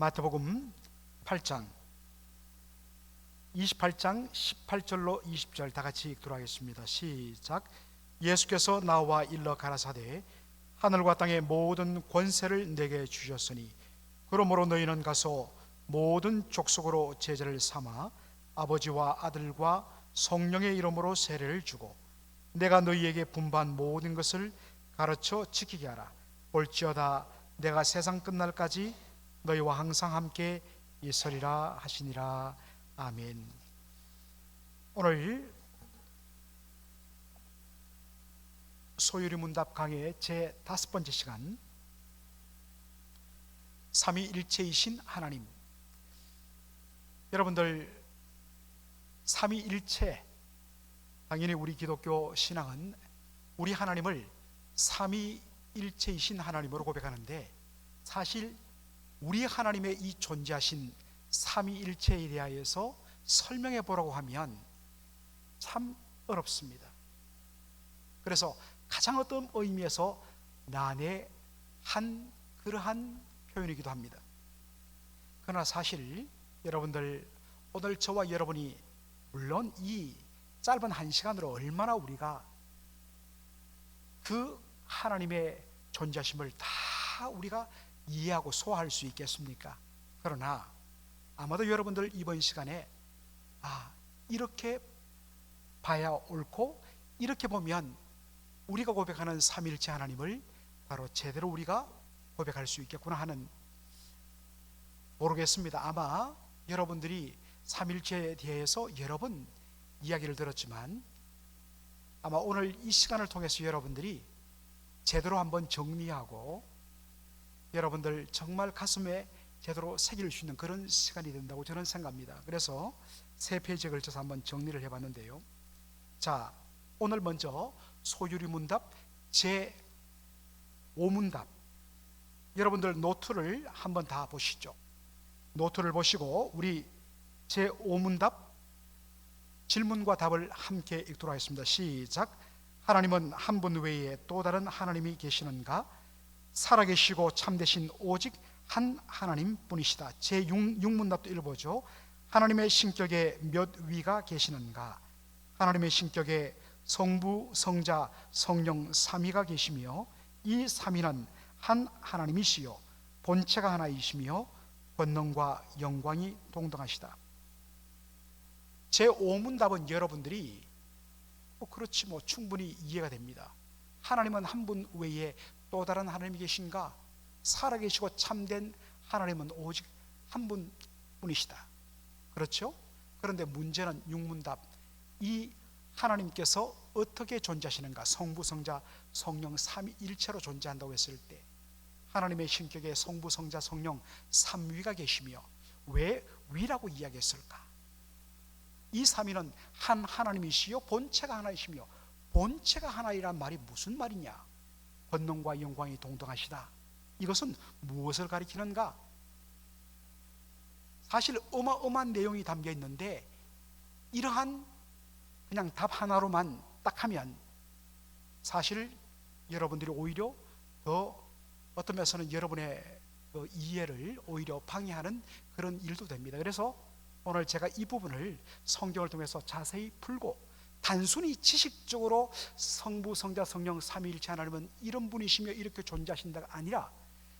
마태복음 8장 28장 18절로 20절 다 같이 읽도록 하겠습니다. 시작. 예수께서 나와 일러 가라사대 하늘과 땅의 모든 권세를 내게 주셨으니 그러므로 너희는 가서 모든 족속으로 제자를 삼아 아버지와 아들과 성령의 이름으로 세례를 주고 내가 너희에게 분부한 모든 것을 가르쳐 지키게 하라. 볼지어다 내가 세상 끝날까지 너희와 항상 함께 있으리라 하시니라. 아멘. 오늘 소유리 문답 강의 제 5번째 시간, 삼위일체이신 하나님. 여러분들, 삼위일체, 당연히 우리 기독교 신앙은 우리 하나님을 삼위일체이신 하나님으로 고백하는데, 사실 우리 하나님의 이 존재하신 삼위일체에 대하여서 설명해 보라고 하면 참 어렵습니다. 그래서 가장 어떤 의미에서 난해한 그러한 표현이기도 합니다. 그러나 사실 여러분들, 오늘 저와 여러분이 물론 이 짧은 한 시간으로 얼마나 우리가 그 하나님의 존재하심을 다 우리가 이해하고 소화할 수 있겠습니까? 그러나 아마도 여러분들 이번 시간에 이렇게 봐야 옳고, 이렇게 보면 우리가 고백하는 삼위일체 하나님을 바로 제대로 우리가 고백할 수 있겠구나 하는, 모르겠습니다. 아마 여러분들이 삼위일체에 대해서 여러 번 이야기를 들었지만 아마 오늘 이 시간을 통해서 여러분들이 제대로 한번 정리하고 여러분들 정말 가슴에 제대로 새길 수 있는 그런 시간이 된다고 저는 생각합니다. 그래서 3페이지에 걸쳐서 한번 정리를 해봤는데요. 자, 오늘 먼저 소유리 문답 제5문답, 여러분들 노트를 한번 다 보시죠. 노트를 보시고 우리 제5문답 질문과 답을 함께 읽도록 하겠습니다. 시작. 하나님은 한 분 외에 또 다른 하나님이 계시는가? 살아계시고 참되신 오직 한 하나님 뿐이시다. 제6문답도 읽어보죠. 하나님의 신격에 몇 위가 계시는가? 하나님의 신격에 성부, 성자, 성령 삼위가 계시며 이 삼위는 한 하나님이시요 본체가 하나이시며 권능과 영광이 동등하시다. 제5문답은 여러분들이 그렇지 충분히 이해가 됩니다. 하나님은 한 분 외에 또 다른 하나님이 계신가? 살아계시고 참된 하나님은 오직 한 분뿐이시다. 그렇죠? 그런데 문제는 6문답, 이 하나님께서 어떻게 존재하시는가? 성부, 성자, 성령 삼위일체로 존재한다고 했을 때 하나님의 신격에 성부, 성자, 성령 삼위가 계시며 왜 위라고 이야기했을까? 이 삼위는 한 하나님이시요 본체가 하나이시며, 본체가 하나이란 말이 무슨 말이냐? 권능과 영광이 동등하시다. 이것은 무엇을 가리키는가? 사실 어마어마한 내용이 담겨 있는데 이러한 그냥 답 하나로만 딱 하면 사실 여러분들이 오히려 더 어떤 면에서는 여러분의 이해를 오히려 방해하는 그런 일도 됩니다. 그래서 오늘 제가 이 부분을 성경을 통해서 자세히 풀고, 단순히 지식적으로 성부, 성자, 성령 삼위일체 하나님은 이런 분이시며 이렇게 존재하신다가 아니라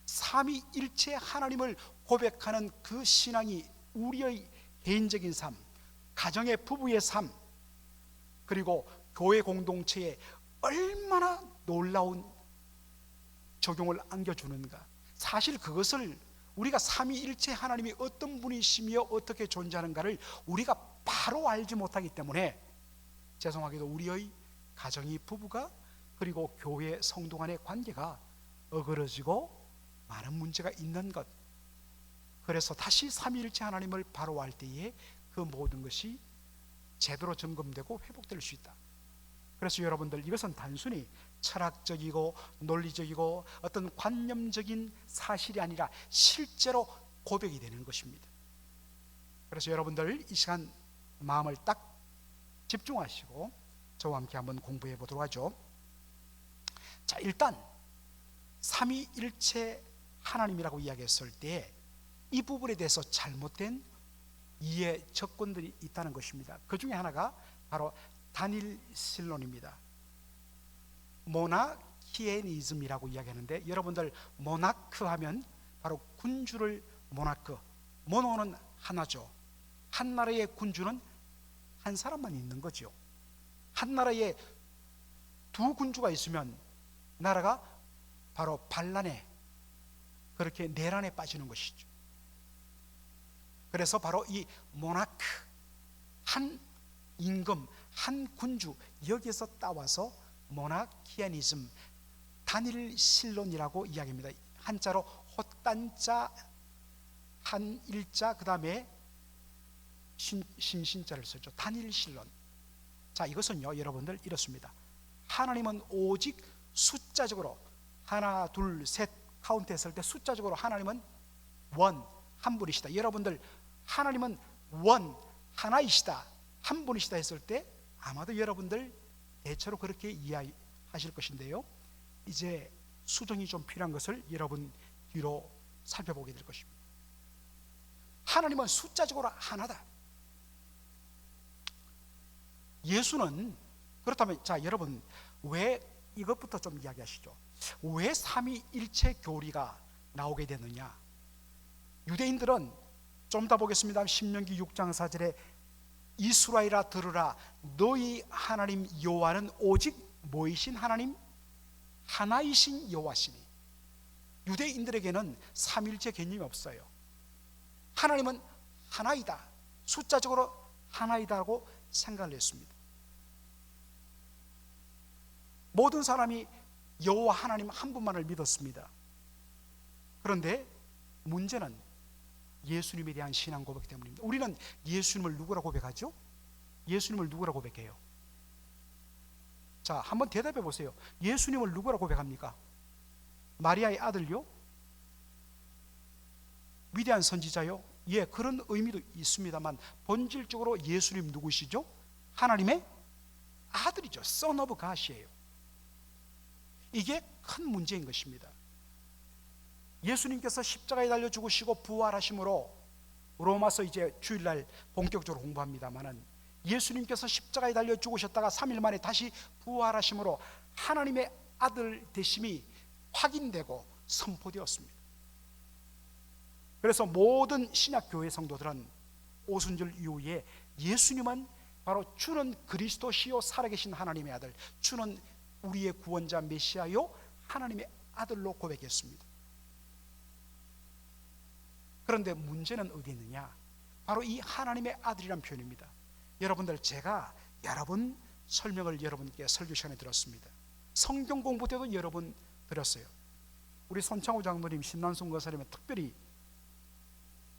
삼위일체 하나님을 고백하는 그 신앙이 우리의 개인적인 삶, 가정의 부부의 삶, 그리고 교회 공동체에 얼마나 놀라운 적용을 안겨주는가. 사실 그것을 우리가 삼위일체 하나님이 어떤 분이시며 어떻게 존재하는가를 우리가 바로 알지 못하기 때문에 죄송하게도 우리의 가정이, 부부가, 그리고 교회 성도 간의 관계가 어그러지고 많은 문제가 있는 것. 그래서 다시 삼위일체 하나님을 바로 알 때에 그 모든 것이 제대로 점검되고 회복될 수 있다. 그래서 여러분들, 이것은 단순히 철학적이고 논리적이고 어떤 관념적인 사실이 아니라 실제로 고백이 되는 것입니다. 그래서 여러분들 이 시간 마음을 딱 집중하시고 저와 함께 한번 공부해 보도록 하죠. 자, 일단 삼위일체 하나님이라고 이야기했을 때 이 부분에 대해서 잘못된 이해 접근들이 있다는 것입니다. 그 중에 하나가 바로 단일 신론입니다. 모나키에니즘이라고 이야기하는데, 여러분들 모나크 하면 바로 군주를 모나크, 모노는 하나죠. 한 나라의 군주는 한 사람만 있는 거죠. 한 나라에 두 군주가 있으면 나라가 바로 반란에, 그렇게 내란에 빠지는 것이죠. 그래서 바로 이 모나크, 한 임금, 한 군주, 여기에서 따와서 모나키아니즘, 단일 신론이라고 이야기합니다. 한자로 헛단자, 한일자, 그 다음에 신신자를 쓰죠. 단일 신론. 자, 이것은요, 여러분들 이렇습니다. 하나님은 오직 숫자적으로 하나, 둘, 셋 카운트했을 때 숫자적으로 하나님은 원, 한 분이시다. 여러분들 하나님은 원, 하나이시다, 한 분이시다 했을 때 아마도 여러분들 대체로 그렇게 이해하실 것인데요, 이제 수정이 좀 필요한 것을 여러분 뒤로 살펴보게 될 것입니다. 하나님은 숫자적으로 하나다. 예수는 그렇다면, 자, 여러분 왜, 이것부터 좀 이야기하시죠. 왜 삼위일체 교리가 나오게 되느냐? 유대인들은 좀 더 보겠습니다. 신명기 6장 4절에 이스라엘아 들으라, 너희 하나님 여호와는 오직 뭐이신 하나님? 하나이신 여호와시니. 유대인들에게는 삼위일체 개념이 없어요. 하나님은 하나이다, 숫자적으로 하나이다라고 생각을 했습니다. 모든 사람이 여호와 하나님 한 분만을 믿었습니다. 그런데 문제는 예수님에 대한 신앙 고백 때문입니다. 우리는 예수님을 누구라 고백하죠? 예수님을 누구라 고백해요? 자, 한번 대답해 보세요. 예수님을 누구라 고백합니까? 마리아의 아들요? 위대한 선지자요? 예, 그런 의미도 있습니다만 본질적으로 예수님 누구시죠? 하나님의 아들이죠. Son of God이에요. 이게 큰 문제인 것입니다. 예수님께서 십자가에 달려 죽으시고 부활하심으로, 로마서 이제 주일날 본격적으로 공부합니다만은, 예수님께서 십자가에 달려 죽으셨다가 3일 만에 다시 부활하심으로 하나님의 아들 되심이 확인되고 선포되었습니다. 그래서 모든 신약교회 성도들은 오순절 이후에 예수님은 바로 주는 그리스도시요 살아계신 하나님의 아들, 주는 우리의 구원자 메시아요 하나님의 아들로 고백했습니다. 그런데 문제는 어디 있느냐? 바로 이 하나님의 아들이란 표현입니다. 여러분들, 제가 여러 번 설명을 여러분께 설교 시간에 들었습니다. 성경 공부 때도 여러 번 들었어요. 우리 손창호 장로님, 신난송 거사님은 특별히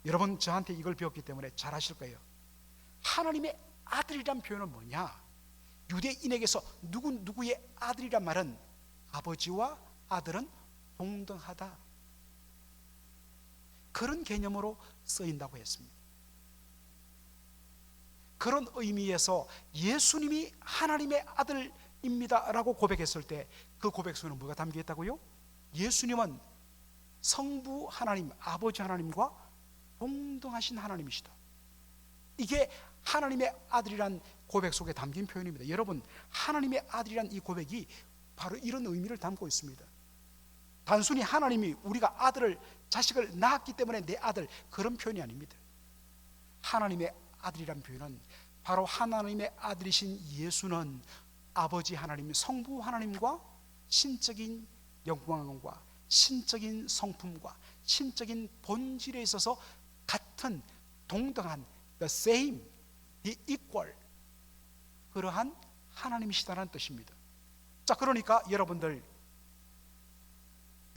여러분 저한테 이걸 배웠기 때문에 잘 아실 거예요. 하나님의 아들이란 표현은 뭐냐? 유대인에게서 누구의 아들이란 말은 아버지와 아들은 동등하다, 그런 개념으로 쓰인다고 했습니다. 그런 의미에서 예수님이 하나님의 아들입니다 라고 고백했을 때 그 고백 속에는 뭐가 담겨 있다고요? 예수님은 성부 하나님, 아버지 하나님과 동등하신 하나님이시다. 이게 하나님의 아들이란 고백 속에 담긴 표현입니다. 여러분, 하나님의 아들이란 이 고백이 바로 이런 의미를 담고 있습니다. 단순히 하나님이 우리가 자식을 낳았기 때문에 내 아들, 그런 표현이 아닙니다. 하나님의 아들이란 표현은 바로 하나님의 아들이신 예수는 아버지 하나님, 성부 하나님과 신적인 영광과 신적인 성품과 신적인 본질에 있어서 같은, 동등한, the same, the equal, 그러한 하나님이시다는 뜻입니다. 자, 그러니까 여러분들,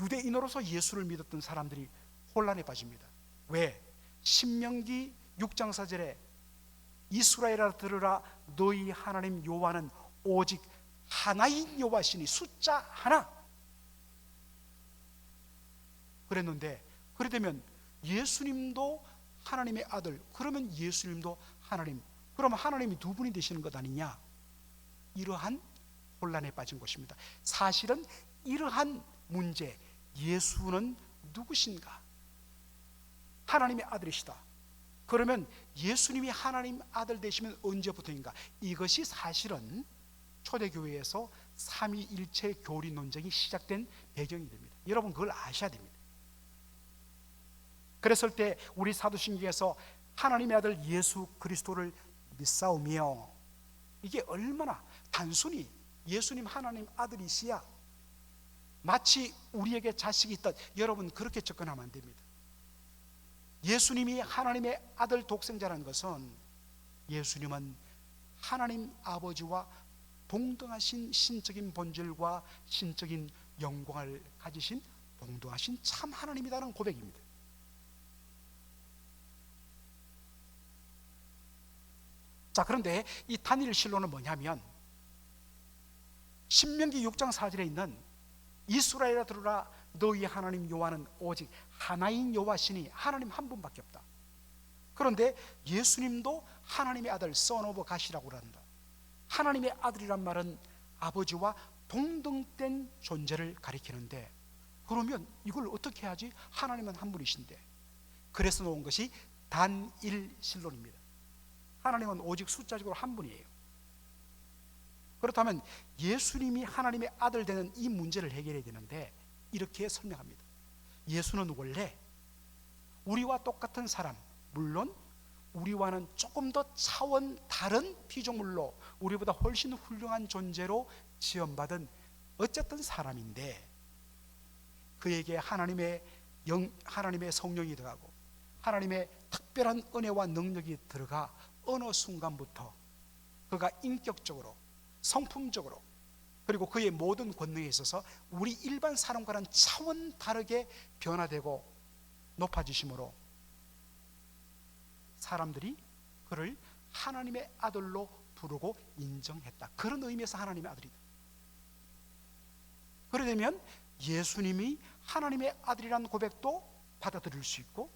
유대인으로서 예수를 믿었던 사람들이 혼란에 빠집니다. 왜? 신명기 6장 4절에 이스라엘아 들으라, 너희 하나님 여호와는 오직 하나인 여호와시니, 숫자 하나 그랬는데, 그러면 예수님도 하나님의 아들, 그러면 예수님도 하나님, 그러면 하나님이 두 분이 되시는 것 아니냐? 이러한 혼란에 빠진 것입니다. 사실은 이러한 문제, 예수는 누구신가? 하나님의 아들이시다. 그러면 예수님이 하나님 아들 되시면 언제부터인가? 이것이 사실은 초대교회에서 삼위일체 교리 논쟁이 시작된 배경이 됩니다. 여러분 그걸 아셔야 됩니다. 그랬을 때 우리 사도신경에서 하나님의 아들 예수 그리스도를 믿사오며, 이게 얼마나 단순히 예수님 하나님 아들이시야 마치 우리에게 자식이 있듯, 여러분 그렇게 접근하면 안 됩니다. 예수님이 하나님의 아들 독생자라는 것은 예수님은 하나님 아버지와 동등하신 신적인 본질과 신적인 영광을 가지신 동등하신 참 하나님이라는 고백입니다. 자, 그런데 이 단일 신론은 뭐냐면, 신명기 6장 4절에 있는 이스라엘아 들으라 너희 하나님 여호와는 오직 하나인 여호와시니 하나님 한 분밖에 없다. 그런데 예수님도 하나님의 아들 Son of God이라고 한다. 하나님의 아들이란 말은 아버지와 동등된 존재를 가리키는데, 그러면 이걸 어떻게 하지? 하나님은 한 분이신데. 그래서 놓은 것이 단일 신론입니다. 하나님은 오직 숫자적으로 한 분이에요. 그렇다면 예수님이 하나님의 아들 되는 이 문제를 해결해야 되는데, 이렇게 설명합니다. 예수는 원래 우리와 똑같은 사람, 물론 우리와는 조금 더 차원 다른 피조물로 우리보다 훨씬 훌륭한 존재로 지음받은 어쨌든 사람인데, 그에게 하나님의 성령이 들어가고 하나님의 특별한 은혜와 능력이 들어가 어느 순간부터 그가 인격적으로, 성품적으로, 그리고 그의 모든 권능에 있어서 우리 일반 사람과는 차원 다르게 변화되고 높아지심으로 사람들이 그를 하나님의 아들로 부르고 인정했다. 그런 의미에서 하나님의 아들이다. 그러려면 예수님이 하나님의 아들이라는 고백도 받아들일 수 있고,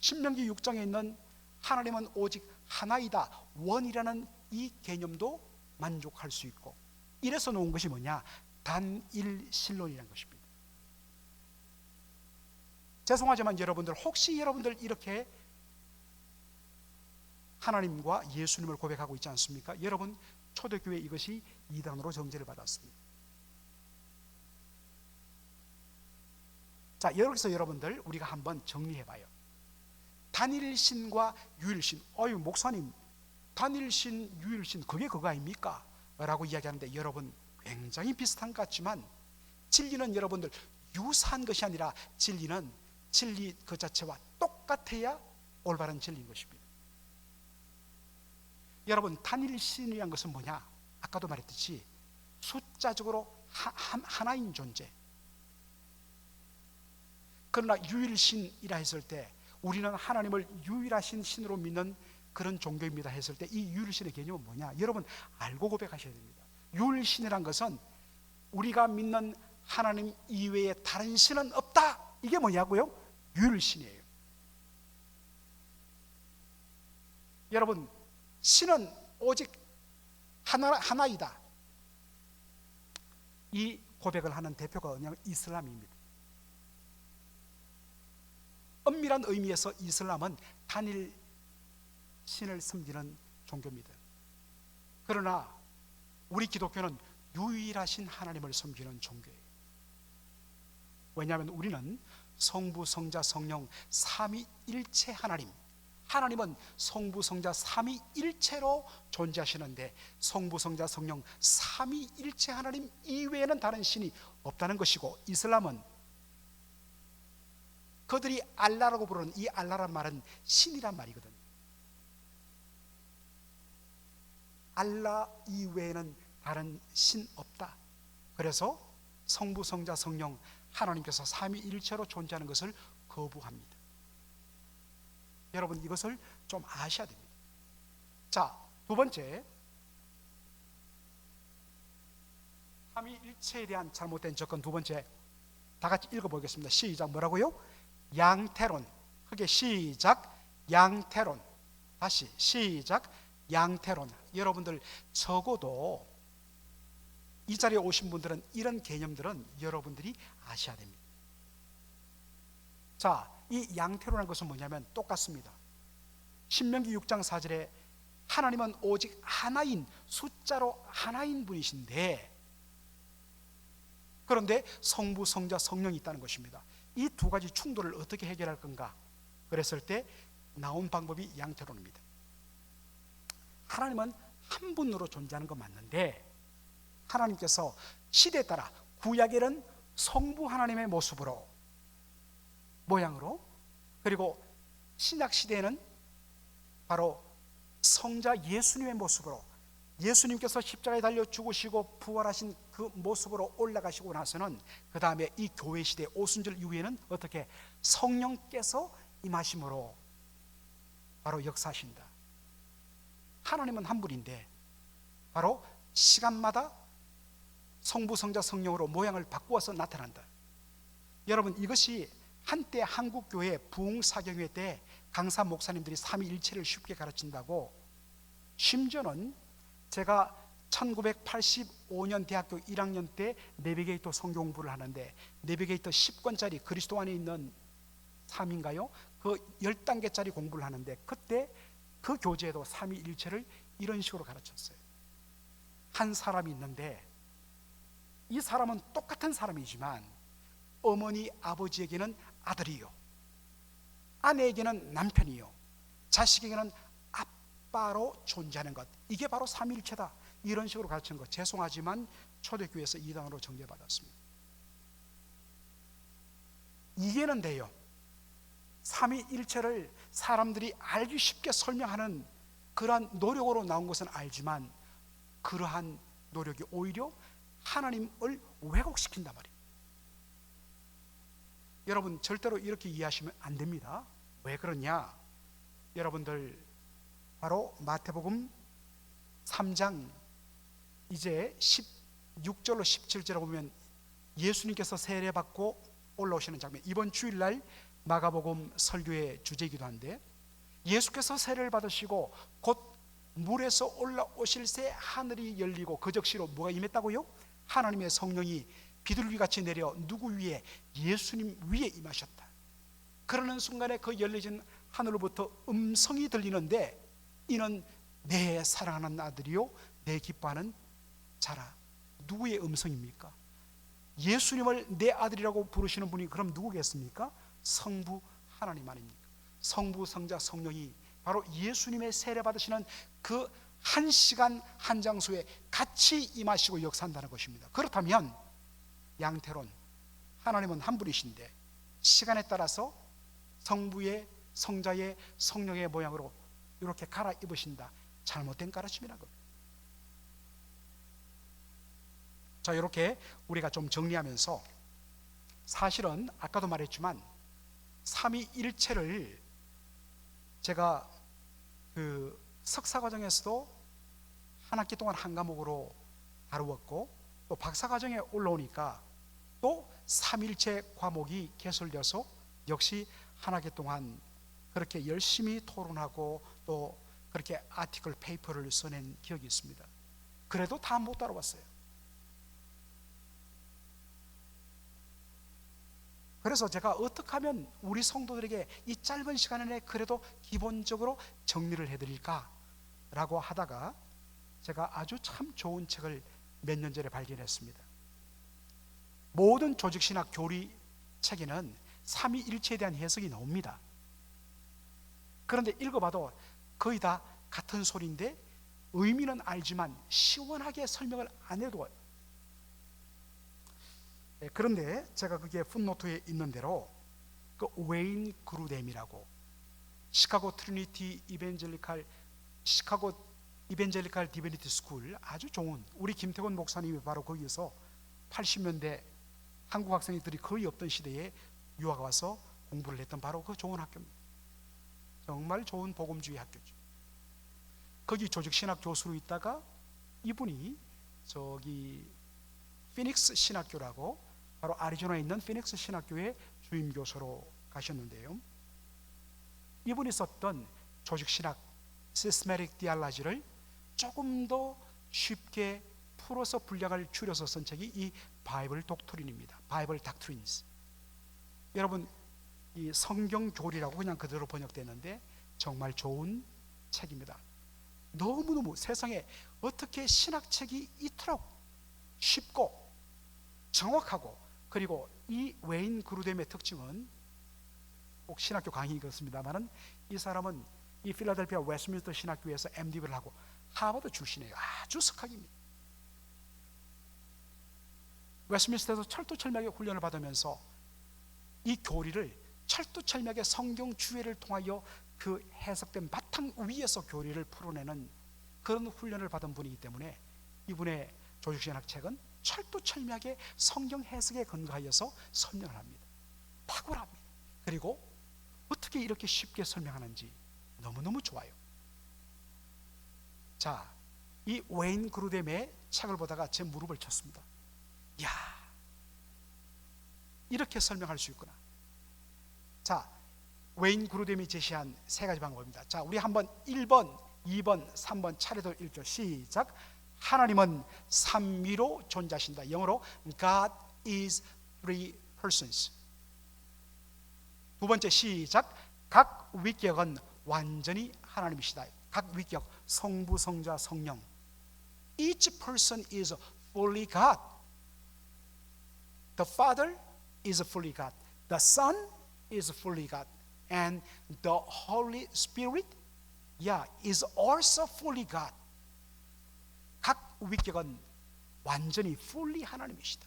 신명기 6장에 있는 하나님은 오직 하나이다, 원이라는 이 개념도 만족할 수 있고, 이래서 놓은 것이 뭐냐? 단일 신론이라는 것입니다. 죄송하지만 여러분들, 혹시 여러분들 이렇게 하나님과 예수님을 고백하고 있지 않습니까? 여러분, 초대교회 이것이 이단으로 정죄를 받았습니다. 자, 여기서 여러분들 우리가 한번 정리해봐요. 단일신과 유일신, 어유 목사님 단일신 유일신 그게 그거 아닙니까? 라고 이야기하는데, 여러분 굉장히 비슷한 것 같지만 진리는 여러분들 유사한 것이 아니라 진리는 진리 그 자체와 똑같아야 올바른 진리인 것입니다. 여러분, 단일신이란 것은 뭐냐? 아까도 말했듯이 숫자적으로 하나인 존재. 그러나 유일신이라 했을 때 우리는 하나님을 유일하신 신으로 믿는 그런 종교입니다 했을 때 이 유일신의 개념은 뭐냐? 여러분 알고 고백하셔야 됩니다. 유일신이란 것은 우리가 믿는 하나님 이외에 다른 신은 없다. 이게 뭐냐고요? 유일신이에요. 여러분, 신은 오직 하나이다. 이 고백을 하는 대표가 그냥 이슬람입니다. 엄밀한 의미에서 이슬람은 단일 신을 섬기는 종교입니다. 그러나 우리 기독교는 유일하신 하나님을 섬기는 종교예요. 왜냐하면 우리는 성부, 성자, 성령 삼위일체 하나님은 성부, 성자 삼위일체로 존재하시는데, 성부, 성자, 성령 삼위일체 하나님 이외에는 다른 신이 없다는 것이고, 이슬람은 그들이 알라라고 부르는 이 알라란 말은 신이란 말이거든요. 알라 이외에는 다른 신 없다. 그래서 성부, 성자, 성령 하나님께서 삼위일체로 존재하는 것을 거부합니다. 여러분 이것을 좀 아셔야 됩니다. 자, 두 번째, 삼위일체에 대한 잘못된 접근 두 번째, 다 같이 읽어보겠습니다. 시작. 뭐라고요? 양태론. 크게 시작. 양태론. 다시 시작. 양태론. 여러분들 적어도 이 자리에 오신 분들은 이런 개념들은 여러분들이 아셔야 됩니다. 자, 이 양태로라는 것은 뭐냐면 똑같습니다. 신명기 6장 4절에 하나님은 오직 하나인, 숫자로 하나인 분이신데, 그런데 성부, 성자, 성령이 있다는 것입니다. 이 두 가지 충돌을 어떻게 해결할 건가 그랬을 때 나온 방법이 양태론입니다. 하나님은 한 분으로 존재하는 건 맞는데, 하나님께서 시대에 따라 구약에는 성부 하나님의 모습으로, 모양으로, 그리고 신약 시대에는 바로 성자 예수님의 모습으로, 예수님께서 십자가에 달려 죽으시고 부활하신 그 모습으로 올라가시고 나서는 그 다음에 이 교회 시대 오순절 이후에는 어떻게 성령께서 임하심으로 바로 역사하신다. 하나님은 한 분인데 바로 시간마다 성부, 성자, 성령으로 모양을 바꾸어서 나타난다. 여러분, 이것이 한때 한국교회 부흥사경회 때 강사 목사님들이 삼위일체를 쉽게 가르친다고, 심지어는 제가 1985년 대학교 1학년 때 내비게이터 성경 공부를 하는데 내비게이터 10권짜리 그리스도 안에 있는 삶인가요? 그 10단계짜리 공부를 하는데 그때 그 교재에도 삼위일체를 이런 식으로 가르쳤어요. 한 사람이 있는데 이 사람은 똑같은 사람이지만 어머니, 아버지에게는 아들이요, 아내에게는 남편이요, 자식에게는 아빠로 존재하는 것, 이게 바로 삼위일체다, 이런 식으로 가르치는 것. 죄송하지만 초대교회에서 이단으로 정죄받았습니다. 이해는 돼요. 삼위일체를 사람들이 알기 쉽게 설명하는 그러한 노력으로 나온 것은 알지만 그러한 노력이 오히려 하나님을 왜곡시킨단 말이에요. 여러분, 절대로 이렇게 이해하시면 안 됩니다. 왜 그러냐? 여러분들 바로 마태복음 3장 이제 16절로 17절에 보면 예수님께서 세례받고 올라오시는 장면, 이번 주일날 마가복음 설교의 주제이기도 한데, 예수께서 세례를 받으시고 곧 물에서 올라오실 새 하늘이 열리고 그 적시로 뭐가 임했다고요? 하나님의 성령이 비둘기같이 내려 누구 위에? 예수님 위에 임하셨다. 그러는 순간에 그 열려진 하늘로부터 음성이 들리는데, 이는 내 사랑하는 아들이요 내 기뻐하는 자라. 누구의 음성입니까? 예수님을 내 아들이라고 부르시는 분이 그럼 누구겠습니까? 성부 하나님 아닙니까? 성부, 성자, 성령이 바로 예수님의 세례 받으시는 그 한 시간 한 장소에 같이 임하시고 역사한다는 것입니다. 그렇다면 양태론, 하나님은 한 분이신데 시간에 따라서 성부의, 성자의, 성령의 모양으로 이렇게 갈아입으신다. 잘못된 가르침이라는 겁니다. 자, 이렇게 우리가 좀 정리하면서, 사실은 아까도 말했지만 삼위일체를 제가 그 석사과정에서도 한 학기 동안 한 과목으로 다루었고, 또 박사과정에 올라오니까 또 삼일체 과목이 개설돼서 역시 한 학기 동안 그렇게 열심히 토론하고 또 그렇게 아티클 페이퍼를 써낸 기억이 있습니다. 그래도 다 못 다뤄봤어요. 그래서 제가 어떻게 하면 우리 성도들에게 이 짧은 시간 안에 그래도 기본적으로 정리를 해드릴까 라고 하다가 제가 아주 참 좋은 책을 몇 년 전에 발견했습니다. 모든 조직신학 교리 책에는 삼위일체에 대한 해석이 나옵니다. 그런데 읽어봐도 거의 다 같은 소리인데 의미는 알지만 시원하게 설명을 안 해도, 그런데 제가 그게 풋노트에 있는 대로 그 웨인 그루뎀이라고 시카고 이벤젤리칼 디비니티 스쿨, 아주 좋은, 우리 김태곤 목사님이 바로 거기에서 80년대 한국 학생들이 거의 없던 시대에 유학 와서 공부를 했던 바로 그 좋은 학교입니다. 정말 좋은 복음주의 학교죠. 거기 조직신학 교수로 있다가 이분이 저기 피닉스 신학교라고 바로 애리조나에 있는 피닉스 신학교의 주임 교수로 가셨는데요, 이분이 썼던 조직신학 시스테매틱 디알라지를 조금 더 쉽게 풀어서 분량을 줄여서 쓴 책이 이 바이블 독트린입니다. 바이블 닥트린스. 여러분, 이 성경 교리라고 그냥 그대로 번역됐는데 정말 좋은 책입니다. 너무너무 세상에 어떻게 신학책이 이토록 쉽고 정확하고, 그리고 이 웨인 그루뎀의 특징은 꼭 신학교 강의 그렇습니다만은 이 사람은 이 필라델피아 웨스트민스터 신학교에서 MD를 하고 하버드 출신이에요. 아주 석학입니다. 웨스트민스터에서 철두철미하게 훈련을 받으면서 이 교리를 철두철미하게 성경 주해를 통하여 그 해석된 바탕 위에서 교리를 풀어내는 그런 훈련을 받은 분이기 때문에 이분의 조직신학 책은 철두철미하게 성경 해석에 근거하여서 설명을 합니다. 탁월합니다. 그리고 어떻게 이렇게 쉽게 설명하는지 너무너무 좋아요. 자, 이 웨인 그루뎀의 책을 보다가 제 무릎을 쳤습니다. 야, 이렇게 설명할 수 있구나. 자, 웨인 그루뎀이 제시한 세 가지 방법입니다. 자, 우리 한번 1번, 2번, 3번 차례대로 읽죠. 시작. 하나님은 삼위로 존재하신다. 영어로 God is three persons. 두 번째 시작. 각 위격은 완전히 하나님이시다. 각 위격, 성부, 성자, 성령. Each person is fully God. The Father is fully God. The Son is fully God. And the Holy Spirit, is also fully God. 각 위격은 완전히 fully 하나님이시다.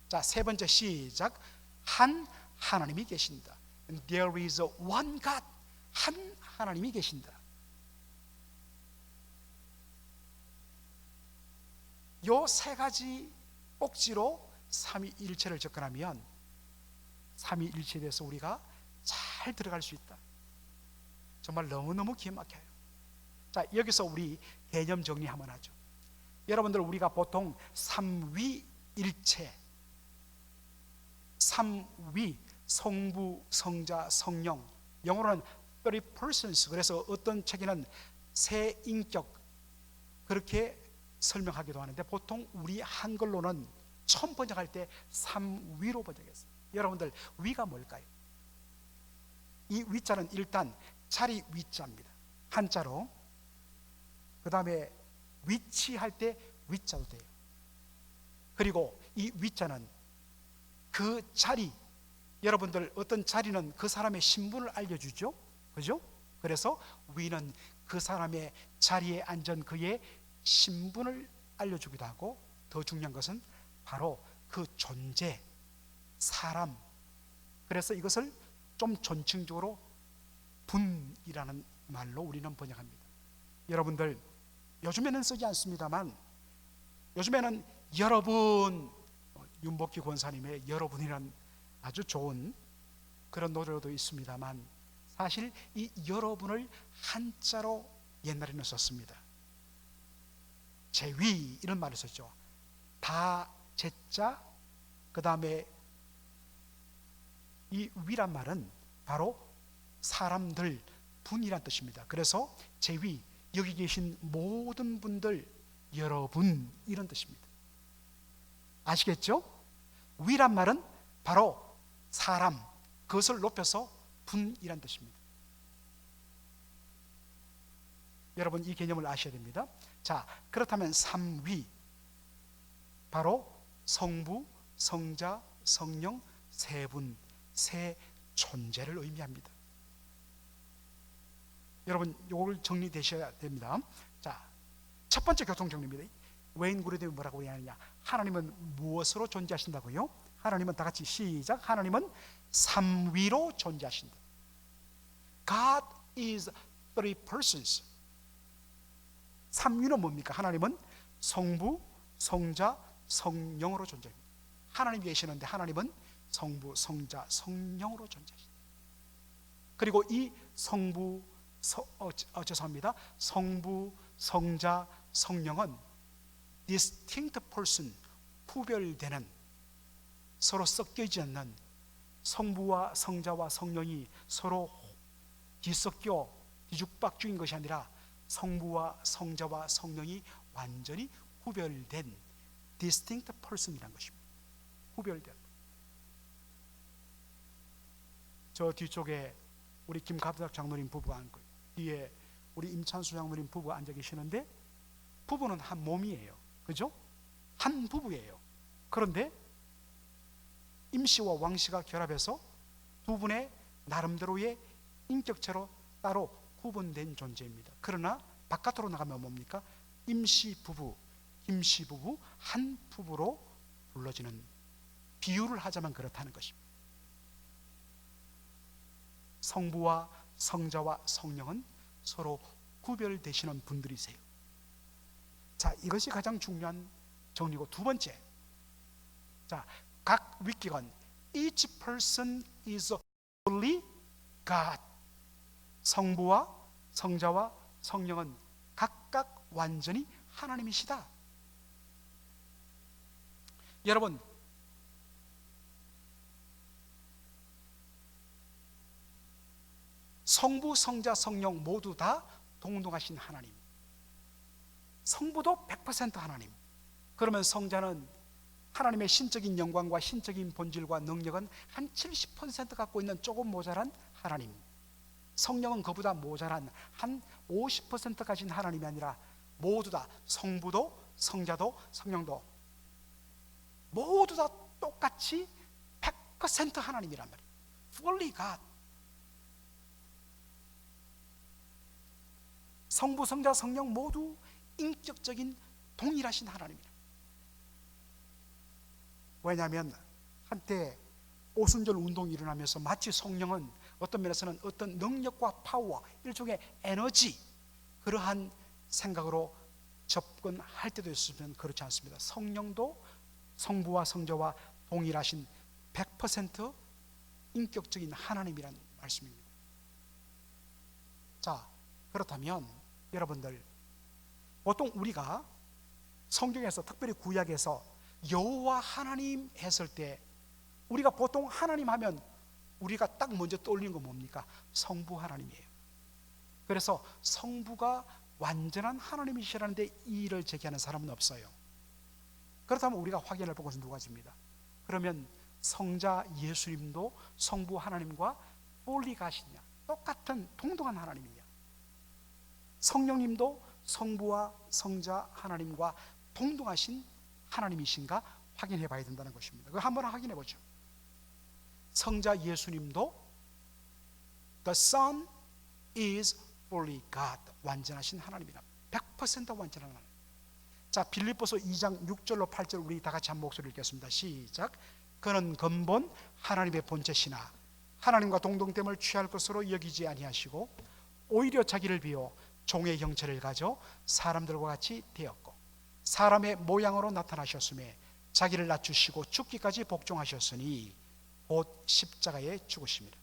자, 세 번째 시작. 한 하나님이 계신다. And there is one God. 한 하나님이 계신다. 요 세 가지 꼭지로 삼위일체를 접근하면 삼위일체에 대해서 우리가 잘 들어갈 수 있다. 정말 너무너무 기가 막혀요. 자, 여기서 우리 개념 정리 한번 하죠. 여러분들, 우리가 보통 삼위일체, 삼위, 성부, 성자, 성령, 영어로는 three persons, 그래서 어떤 책에는 세 인격 그렇게 설명하기도 하는데 보통 우리 한글로는 처음 번역할 때 삼위로 번역했어요. 여러분들, 위가 뭘까요? 이 위자는 일단 자리 위자입니다. 한자로. 그 다음에 위치할 때 위자도 돼요. 그리고 이 위자는 그 자리, 여러분들 어떤 자리는 그 사람의 신분을 알려주죠. 그죠? 그래서 위는 그 사람의 자리에 앉은 그의 신분을 알려주기도 하고, 더 중요한 것은 바로 그 존재, 사람. 그래서 이것을 좀 존칭적으로 분이라는 말로 우리는 번역합니다. 여러분들, 요즘에는 쓰지 않습니다만 요즘에는 여러분, 윤복희 권사님의 여러분이란 아주 좋은 그런 노래도 있습니다만 사실 이 여러분을 한자로 옛날에는 썼습니다. 제위 이런 말을 썼죠. 다 제자, 그 다음에 이 위란 말은 바로 사람들, 분이란 뜻입니다. 그래서 제위, 여기 계신 모든 분들, 여러분 이런 뜻입니다. 아시겠죠? 위란 말은 바로 사람, 그것을 높여서 분이란 뜻입니다. 여러분, 이 개념을 아셔야 됩니다. 자, 그렇다면 삼위, 바로 성부, 성자, 성령 세 분, 세 존재를 의미합니다. 여러분, 이걸 정리되셔야 됩니다. 자, 첫 번째 교통 정리입니다. 웨인 그루뎀이 뭐라고 얘기하느냐? 하나님은 무엇으로 존재하신다고요? 하나님은 다 같이 시작. 하나님은 삼위로 존재하신다. God is three persons. 삼위는 뭡니까? 하나님은 성부, 성자, 성령으로 존재합니다. 하나님이 계시는데 하나님은 성부, 성자, 성령으로 존재하신다. 그리고 이 성부, 성부, 성자, 성령은 distinct person, 구별되는, 서로 섞이지 않는, 성부와 성자와 성령이 서로 뒤섞여 뒤죽박죽인 것이 아니라 성부와 성자와 성령이 완전히 구별된 distinct person이라는 것입니다. 구별된. 저 뒤쪽에 우리 김갑작 장로님 부부가 앉고, 뒤에 우리 임찬수 장로님 부부가 앉아 계시는데, 부부는 한 몸이에요. 그죠? 한 부부예요. 그런데 임씨와 왕씨가 결합해서 두 분의 나름대로의 인격체로 따로 구분된 존재입니다. 그러나 바깥으로 나가면 뭡니까? 임씨 부부, 김씨 부부, 한 부부로 불러지는, 비유를 하자면 그렇다는 것입니다. 성부와 성자와 성령은 서로 구별되시는 분들이세요. 자, 이것이 가장 중요한 정리고, 두 번째, 자, 각 위기관, each person is only God. 성부와 성자와 성령은 각각 완전히 하나님이시다. 여러분, 성부, 성자, 성령 모두 다 동등하신 하나님. 성부도 100% 하나님. 그러면 성자는 하나님의 신적인 영광과 신적인 본질과 능력은 한 70% 갖고 있는 조금 모자란 하나님. 성령은 그보다 모자란 한 50% 가진 하나님이 아니라 모두 다, 성부도 성자도 성령도 모두 다 똑같이 100% 하나님이란 말이에요. Fully God. 성부, 성자, 성령 모두 인격적인 동일하신 하나님이라. 왜냐하면 한때 오순절 운동이 일어나면서 마치 성령은 어떤 면에서는 어떤 능력과 파워, 일종의 에너지, 그러한 생각으로 접근할 때도 있으면 그렇지 않습니다. 성령도 성부와 성자와 동일하신 100% 인격적인 하나님이란 말씀입니다. 자, 그렇다면 여러분들, 보통 우리가 성경에서, 특별히 구약에서 여호와 하나님 했을 때, 우리가 보통 하나님 하면 우리가 딱 먼저 떠올리는 건 뭡니까? 성부 하나님이에요. 그래서 성부가 완전한 하나님이시라는데 이의를 제기하는 사람은 없어요. 그렇다면 우리가 확인해 볼 것은 두 가지입니다. 그러면 성자 예수님도 성부 하나님과 fully God이냐, 똑같은 동등한 하나님이냐, 성령님도 성부와 성자 하나님과 동등하신 하나님이신가 확인해 봐야 된다는 것입니다. 그거 한번 확인해 보죠. 성자 예수님도 The Son is fully God, 완전하신 하나님이라, 100% 완전한 하나님. 자, 빌립보서 2장 6절로 8절 우리 다 같이 한 목소리 읽겠습니다. 시작. 그는 근본 하나님의 본체시나 하나님과 동등됨을 취할 것으로 여기지 아니하시고 오히려 자기를 비워 종의 형체를 가져 사람들과 같이 되었고 사람의 모양으로 나타나셨음에 자기를 낮추시고 죽기까지 복종하셨으니 곧 십자가에 죽으심이라.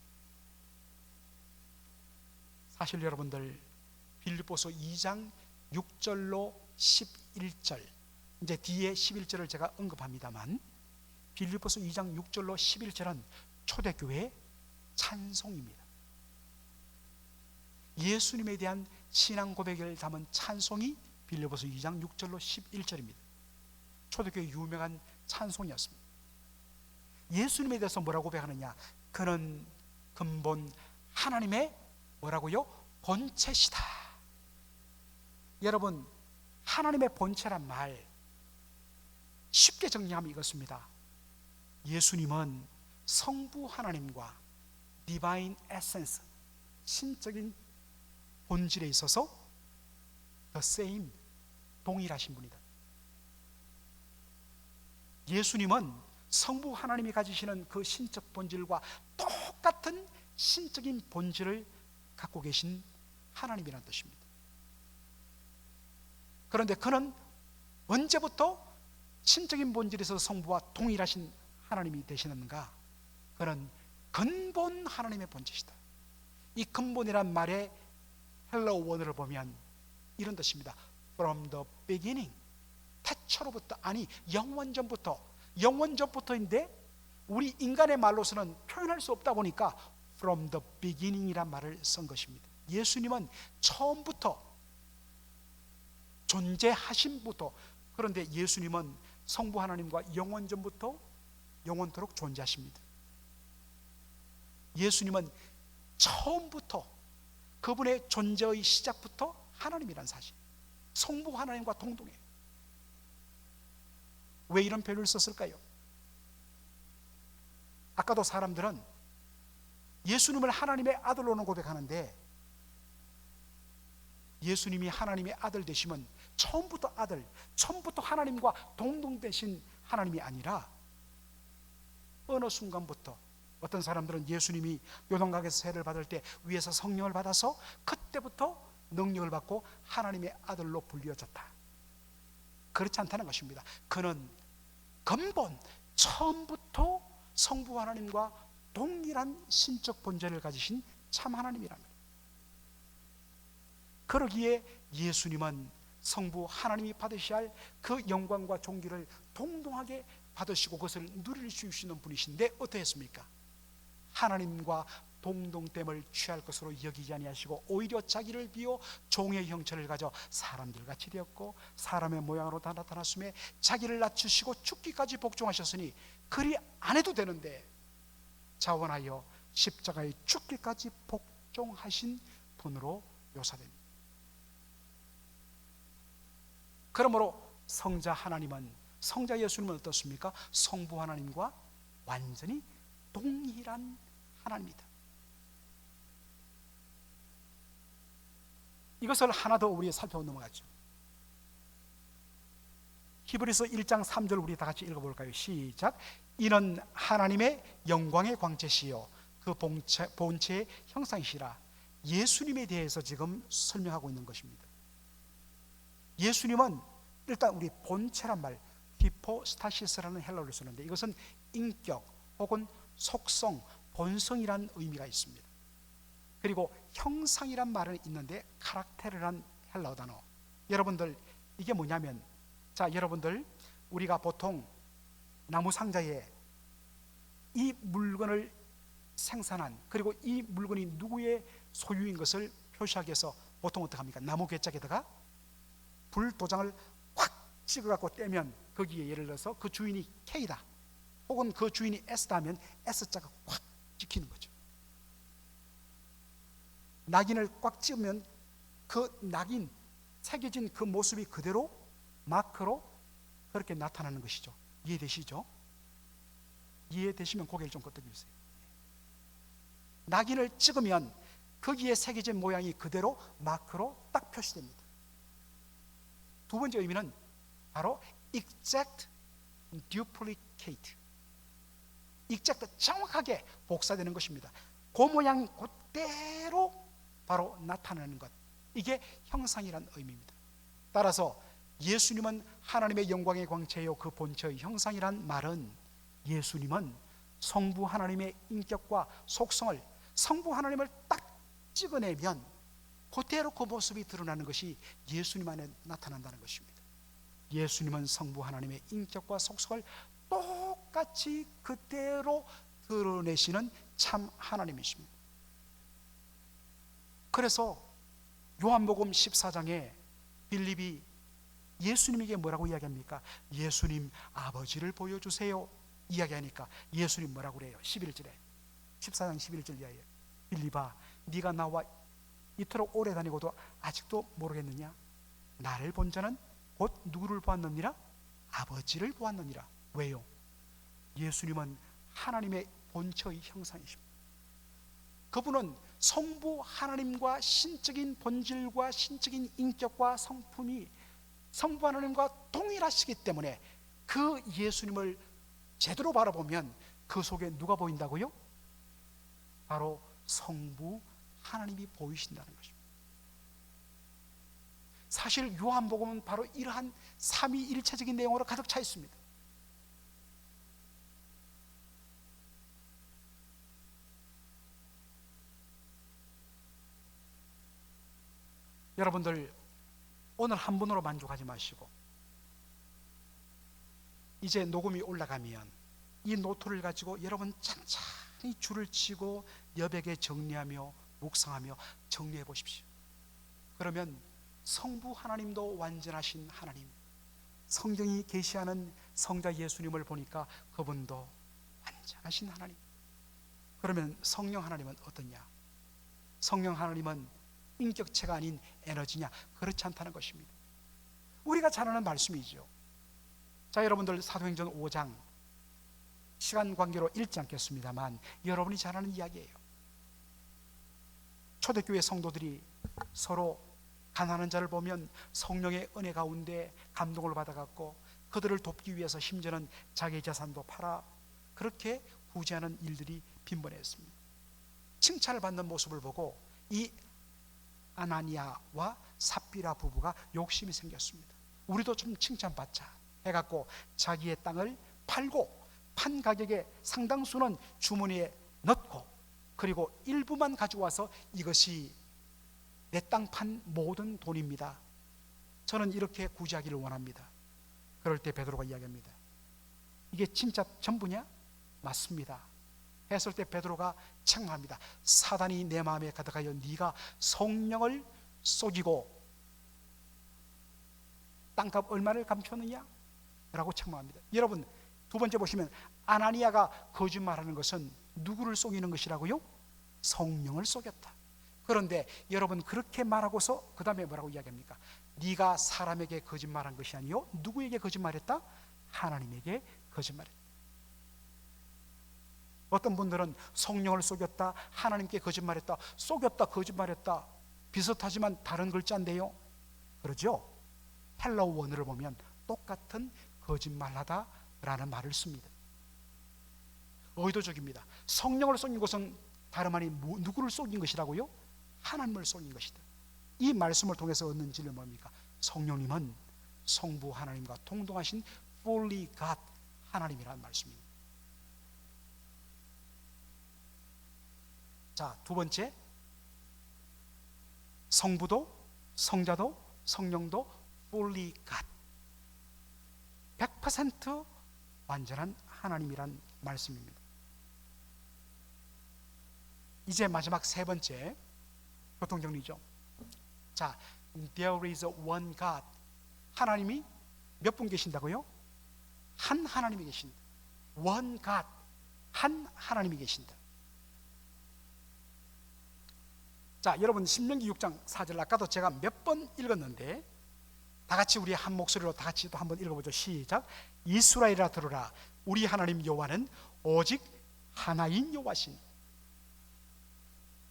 사실 여러분들, 빌립보서 2장 6절로 11절, 이제 뒤에 11절을 제가 언급합니다만, 빌립보서 2장 6절로 11절은 초대교회의 찬송입니다. 예수님에 대한 신앙 고백을 담은 찬송이 빌립보서 2장 6절로 11절입니다. 초대교회 유명한 찬송이었습니다. 예수님에 대해서 뭐라고 고백하느냐? 그는 근본 하나님의 뭐라고요? 본체시다. 여러분, 하나님의 본체란 말 쉽게 정리하면 이것입니다. 예수님은 성부 하나님과 디바인 에센스, 신적인 본질에 있어서 the same, 동일하신 분이다. 예수님은 성부 하나님이 가지시는 그 신적 본질과 똑같은 신적인 본질을 갖고 계신 하나님이라는 뜻입니다. 그런데 그는 언제부터 신적인 본질에서 성부와 동일하신 하나님이 되시는가? 그는 근본 하나님의 본체시다. 이 근본이란 말의 헬라어 원어를 보면 이런 뜻입니다. From the beginning, 태초로부터, 아니 영원전부터인데 우리 인간의 말로서는 표현할 수 없다 보니까 From the beginning이란 말을 쓴 것입니다. 예수님은 처음부터, 존재하심부터, 그런데 예수님은 성부 하나님과 영원전부터 영원토록 존재하십니다. 예수님은 처음부터 그분의 존재의 시작부터 하나님이란 사실, 성부 하나님과 동등해요. 왜 이런 표현을 썼을까요? 아까도 사람들은 예수님을 하나님의 아들로는 고백하는데, 예수님이 하나님의 아들 되시면 처음부터 아들, 처음부터 하나님과 동등되신 하나님이 아니라 어느 순간부터, 어떤 사람들은 예수님이 요단강에서 세례를 받을 때 위에서 성령을 받아서 그때부터 능력을 받고 하나님의 아들로 불리어졌다. 그렇지 않다는 것입니다. 그는 근본 처음부터 성부 하나님과 동일한 신적 본질을 가지신 참 하나님이랍니다. 그러기에 예수님은 성부 하나님이 받으셔야 할 그 영광과 존귀를 동등하게 받으시고 그것을 누릴 수 있는 분이신데, 어떠했습니까? 하나님과 동등됨을 취할 것으로 여기지 아니하시고 오히려 자기를 비워 종의 형체를 가져 사람들같이 되었고 사람의 모양으로 다 나타났음에 자기를 낮추시고 죽기까지 복종하셨으니 그리 안 해도 되는데 자원하여 십자가에 죽기까지 복종하신 분으로 묘사됩니다. 그러므로 성자 하나님은, 성자 예수님은 어떻습니까? 성부 하나님과 완전히 동일한 하나님이다. 이것을 하나 더 우리 살펴 넘어가죠. 히브리서 1장 3절 우리 다 같이 읽어볼까요? 시작. 이는 하나님의 영광의 광채시요 그 본체의 형상이시라. 예수님에 대해서 지금 설명하고 있는 것입니다. 예수님은 일단 우리 본체란 말, 히포스타시스라는 헬라어를 쓰는데 이것은 인격 혹은 속성, 본성이란 의미가 있습니다. 그리고 형상이란 말은 있는데 카락테르란 헬라어 단어. 여러분들 이게 뭐냐면, 자 여러분들 우리가 보통 나무 상자에 이 물건을 생산한, 그리고 이 물건이 누구의 소유인 것을 표시하기 위해서 보통 어떻게 합니까? 나무 괴짝에다가 불도장을 확 찍어갖고 떼면 거기에 예를 들어서 그 주인이 K다 혹은 그 주인이 S다 하면 S자가 확 찍히는 거죠. 낙인을 꽉 찍으면 그 낙인 새겨진 그 모습이 그대로 마크로 그렇게 나타나는 것이죠. 이해되시죠? 이해되시면 고개를 좀 끄덕여 주세요. 낙인을 찍으면 거기에 새겨진 모양이 그대로 마크로 딱 표시됩니다. 두 번째 의미는 바로 exact duplicate, exact 정확하게 복사되는 것입니다. 그 모양 그대로 바로 나타나는 것, 이게 형상이란 의미입니다. 따라서 예수님은 하나님의 영광의 광채요 그 본체의 형상이란 말은, 예수님은 성부 하나님의 인격과 속성을, 성부 하나님을 딱 찍어내면 그대로 그 모습이 드러나는 것이 예수님 안에 나타난다는 것입니다. 예수님은 성부 하나님의 인격과 속성을 똑같이 그대로 드러내시는 참 하나님이십니다. 그래서 요한복음 14장에 빌립이 예수님에게 뭐라고 이야기합니까? 예수님 아버지를 보여주세요 이야기하니까 예수님 뭐라고 그래요? 11절에 14장 11절 이하에 빌립아 네가 나와 이토록 오래 다니고도 아직도 모르겠느냐? 나를 본 자는 곧 누구를 보았느니라? 아버지를 보았느니라. 왜요? 예수님은 하나님의 본체의 형상이십니다. 그분은 성부 하나님과 신적인 본질과 신적인 인격과 성품이 성부 하나님과 동일하시기 때문에 그 예수님을 제대로 바라보면 그 속에 누가 보인다고요? 바로 성부 하나님이 보이신다는 것입니다. 사실 요한복음은 바로 이러한 삼위일체적인 내용으로 가득 차 있습니다. 여러분들 오늘 한 분으로 만족하지 마시고 이제 녹음이 올라가면 이 노트를 가지고 여러분 찬찬히 줄을 치고 여백에 정리하며 묵상하며 정리해 보십시오. 그러면 성부 하나님도 완전하신 하나님, 성경이 계시하는 성자 예수님을 보니까 그분도 완전하신 하나님, 그러면 성령 하나님은 어떠냐? 성령 하나님은 인격체가 아닌 에너지냐? 그렇지 않다는 것입니다. 우리가 잘 아는 말씀이죠. 자, 여러분들 사도행전 5장 시간 관계로 읽지 않겠습니다만 여러분이 잘 아는 이야기예요. 초대교회 성도들이 서로 가난한 자를 보면 성령의 은혜 가운데 감동을 받아갖고 그들을 돕기 위해서 심지어는 자기 재산도 팔아 그렇게 구제하는 일들이 빈번했습니다. 칭찬을 받는 모습을 보고 이 아나니아와 삽비라 부부가 욕심이 생겼습니다. 우리도 좀 칭찬받자 해갖고 자기의 땅을 팔고 판 가격의 상당수는 주머니에 넣고 그리고 일부만 가져와서 이것이 내 땅 판 모든 돈입니다. 저는 이렇게 구제하기를 원합니다. 그럴 때 베드로가 이야기합니다. 이게 진짜 전부냐? 맞습니다. 했을 때 베드로가 책망합니다. 사단이 내 마음에 가득하여 네가 성령을 속이고 땅값 얼마를 감췄느냐? 라고 책망합니다. 여러분 두 번째 보시면 아나니아가 거짓말하는 것은 누구를 속이는 것이라고요? 성령을 속였다. 그런데 여러분 그렇게 말하고서 그 다음에 뭐라고 이야기합니까? 네가 사람에게 거짓말한 것이 아니요 누구에게 거짓말했다? 하나님에게 거짓말했다. 어떤 분들은 성령을 속였다, 하나님께 거짓말했다, 속였다, 거짓말했다 비슷하지만 다른 글자인데요, 그러죠? 헬라어 원어를 보면 똑같은 거짓말하다 라는 말을 씁니다. 의도적입니다. 성령을 속인 것은 다름 아닌 누구를 속인 것이라고요? 하나님을 속인 것이다. 이 말씀을 통해서 얻는 진리는 뭡니까? 성령님은 성부 하나님과 동등하신 fully God 하나님이라는 말씀입니다. 자, 두 번째, 성부도 성자도 성령도 fully God, 100% 완전한 하나님이란 말씀입니다. 이제 마지막 세 번째 교통정리죠. 자, there is one God. 하나님이 몇 분 계신다고요? 한 하나님이 계신다. one God, 한 하나님이 계신다. 자, 여러분 신명기 6장 4절 아까도 제가 몇 번 읽었는데 다 같이 우리 한 목소리로 다 같이 또 한번 읽어보죠. 시작. 이스라엘아 들으라. 우리 하나님 여호와는 오직 하나인 여호와신.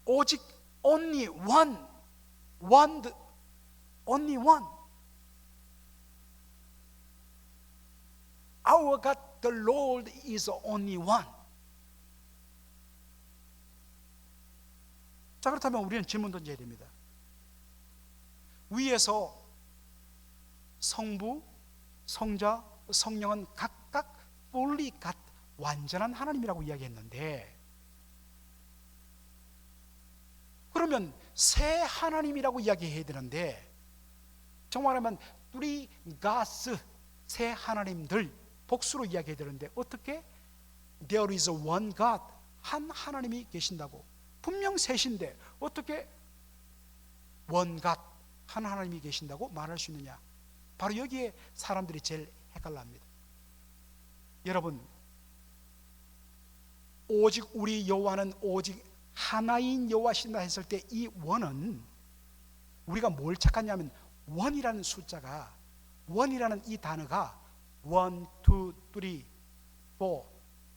오직 only one, only one. Our God, the Lord is only one. 자, 그렇다면 우리는 질문 던져야 됩니다. 위에서 성부, 성자, 성령은 각각 fully God, 완전한 하나님이라고 이야기했는데 그러면 새 하나님이라고 이야기해야 되는데 정말 하면 three gods, 새 하나님들 복수로 이야기해야 되는데 어떻게? There is one God, 한 하나님이 계신다고 분명 셋인데 어떻게 one God, 한 하나님이 계신다고 말할 수 있느냐? 바로 여기에 사람들이 제일 헷갈려합니다. 여러분, 오직 우리 여호와는 오직 하나인 여호와시다 했을 때 이 원은 우리가 뭘 착각하냐면 원이라는 숫자가, 원이라는 이 단어가 1, 2, 3, 4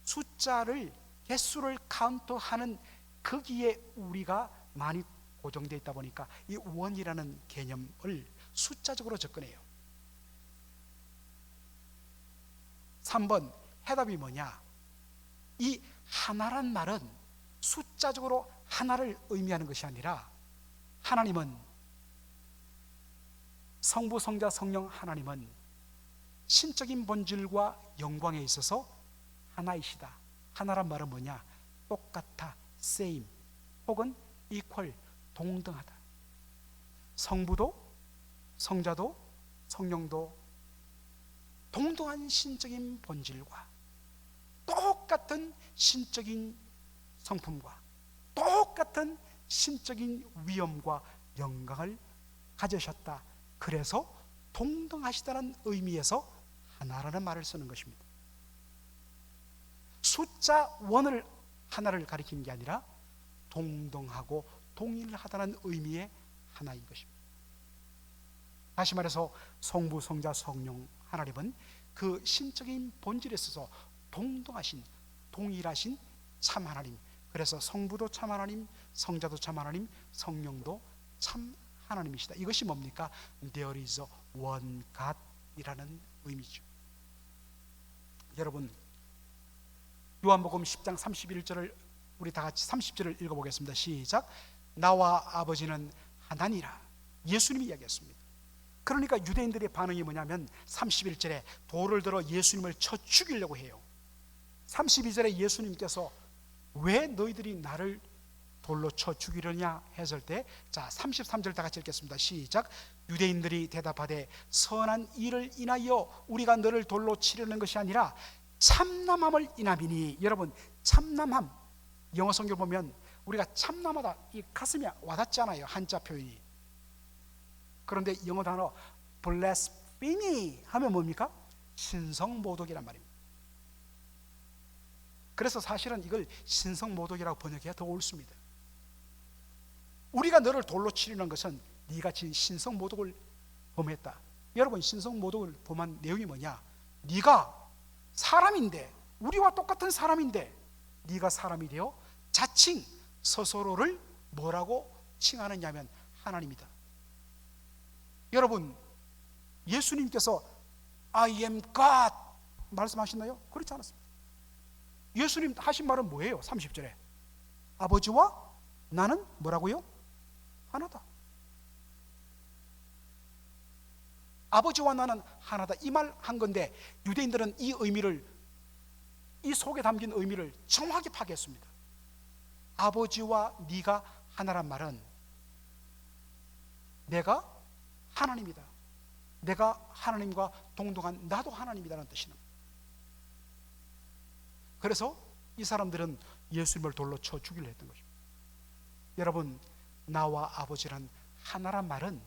숫자를 개수를 카운트하는 거기에 우리가 많이 고정되어 있다 보니까 이 원이라는 개념을 숫자적으로 접근해요. 3번 해답이 뭐냐? 이 하나란 말은 숫자적으로 하나를 의미하는 것이 아니라 하나님은 성부, 성자, 성령 하나님은 신적인 본질과 영광에 있어서 하나이시다. 하나란 말은 뭐냐? 똑같아, same, 혹은 equal, 동등하다. 성부도 성자도 성령도 동등한 신적인 본질과 똑같은 신적인 성품과 똑같은 신적인 위엄과 영광을 가지셨다. 그래서 동등하시다는 의미에서 하나라는 말을 쓰는 것입니다. 숫자 원을 하나를 가리키는 게 아니라 동등하고 동일하다는 의미의 하나인 것입니다. 다시 말해서 성부, 성자, 성령 하나님은 그 신적인 본질에 있어서 동등하신, 동일하신 참 하나님. 그래서 성부도 참 하나님, 성자도 참 하나님, 성령도 참 하나님이시다. 이것이 뭡니까? There is one God 이라는 의미죠. 여러분, 요한복음 10장 31절을 우리 다 같이 30절을 읽어보겠습니다. 시작. 나와 아버지는 하나니라. 예수님이 이야기했습니다. 그러니까 유대인들의 반응이 뭐냐면 31절에 돌을 들어 예수님을 쳐 죽이려고 해요. 32절에 예수님께서 왜 너희들이 나를 돌로 쳐 죽이려냐 했을 때, 자 33절 다 같이 읽겠습니다. 시작. 유대인들이 대답하되 선한 일을 인하여 우리가 너를 돌로 치려는 것이 아니라 참남함을 인함이니. 여러분, 참남함 영어 성경 보면 우리가 참남하다, 이 가슴에 와닿지 않아요, 한자 표현이. 그런데 영어 단어 blasphemy 하면 뭡니까? 신성모독이란 말입니다. 그래서 사실은 이걸 신성모독이라고 번역해야 더 옳습니다. 우리가 너를 돌로 치려는 것은 네가 진 신성모독을 범했다. 여러분, 신성모독을 범한 내용이 뭐냐? 네가 사람인데, 우리와 똑같은 사람인데 네가 사람이 되어 자칭 스스로를 뭐라고 칭하느냐면 하나님이다. 여러분, 예수님께서 I am God 말씀하셨나요? 그렇지 않았습니다. 예수님 하신 말은 뭐예요? 30절에 아버지와 나는 뭐라고요? 하나다. 아버지와 나는 하나다, 이 말 한 건데 유대인들은 이 의미를, 이 속에 담긴 의미를 정확히 파괴했습니다. 아버지와 네가 하나란 말은 내가 하나님이다, 내가 하나님과 동등한 나도 하나님이라는 뜻이는. 그래서 이 사람들은 예수님을 돌로 쳐 죽이려 했던 것입니다. 여러분, 나와 아버지란 하나란 말은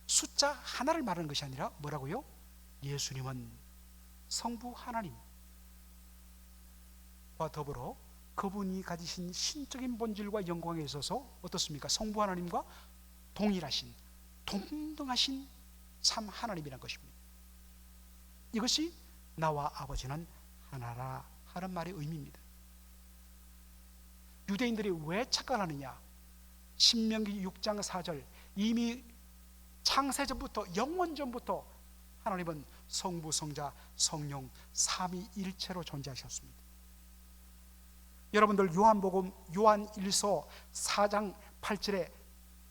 숫자 하나를 말하는 것이 아니라 뭐라고요? 예수님은 성부 하나님과 더불어 그분이 가지신 신적인 본질과 영광에 있어서 어떻습니까? 성부 하나님과 동일하신, 동등하신 참 하나님이란 것입니다. 이것이 나와 아버지는 하나라 하는 말의 의미입니다. 유대인들이 왜 착각하느냐? 신명기 6장 4절, 이미 창세전부터, 영원전부터 하나님은 성부, 성자, 성령 삼위일체로 존재하셨습니다. 여러분들, 요한복음 요한 1서 4장 8절에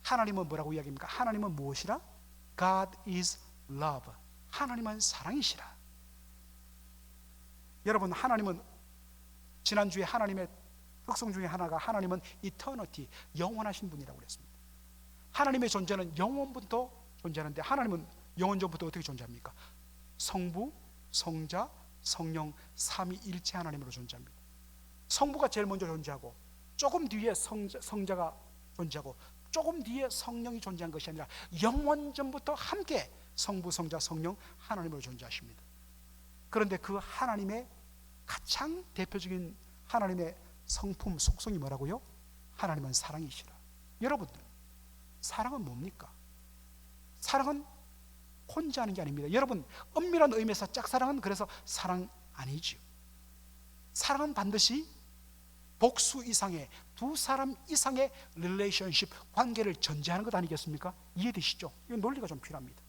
하나님은 뭐라고 이야기합니까? 하나님은 무엇이라? God is love. 하나님은 사랑이시라. 여러분, 하나님은, 지난주에 하나님의 특성 중에 하나가 하나님은 eternity, 영원하신 분이라고 그랬습니다. 하나님의 존재는 영원부터 존재하는데 하나님은 영원 전부터 어떻게 존재합니까? 성부, 성자, 성령 삼위일체 하나님으로 존재합니다. 성부가 제일 먼저 존재하고 조금 뒤에 성자가 존재하고 조금 뒤에 성령이 존재한 것이 아니라 영원 전부터 함께 성부, 성자, 성령 하나님으로 존재하십니다. 그런데 그 하나님의 가장 대표적인 하나님의 성품, 속성이 뭐라고요? 하나님은 사랑이시라. 여러분들, 사랑은 뭡니까? 사랑은 혼자 하는 게 아닙니다. 여러분, 엄밀한 의미에서 짝사랑은 그래서 사랑 아니죠. 사랑은 반드시 복수 이상의, 두 사람 이상의 릴레이션십, 관계를 전제하는 것 아니겠습니까? 이해되시죠? 이 논리가 좀 필요합니다.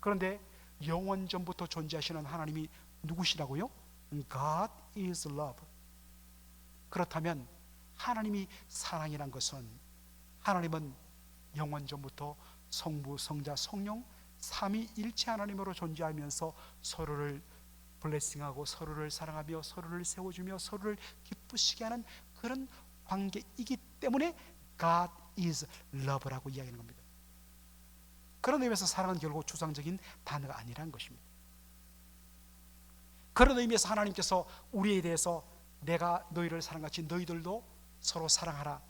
그런데 영원 전부터 존재하시는 하나님이 누구시라고요? God is love. 그렇다면 하나님이 사랑이란 것은, 하나님은 영원 전부터 성부, 성자, 성령 삼위일체 하나님으로 존재하면서 서로를 블레싱하고 서로를 사랑하며 서로를 세워주며 서로를 기쁘시게 하는 그런 관계이기 때문에 God is love라고 이야기하는 겁니다. 그런 의미에서 사랑은 결국 추상적인 단어가 아니라는 것입니다. 그런 의미에서 하나님께서 우리에 대해서 내가 너희를 사랑같이 너희들도 서로 사랑하라,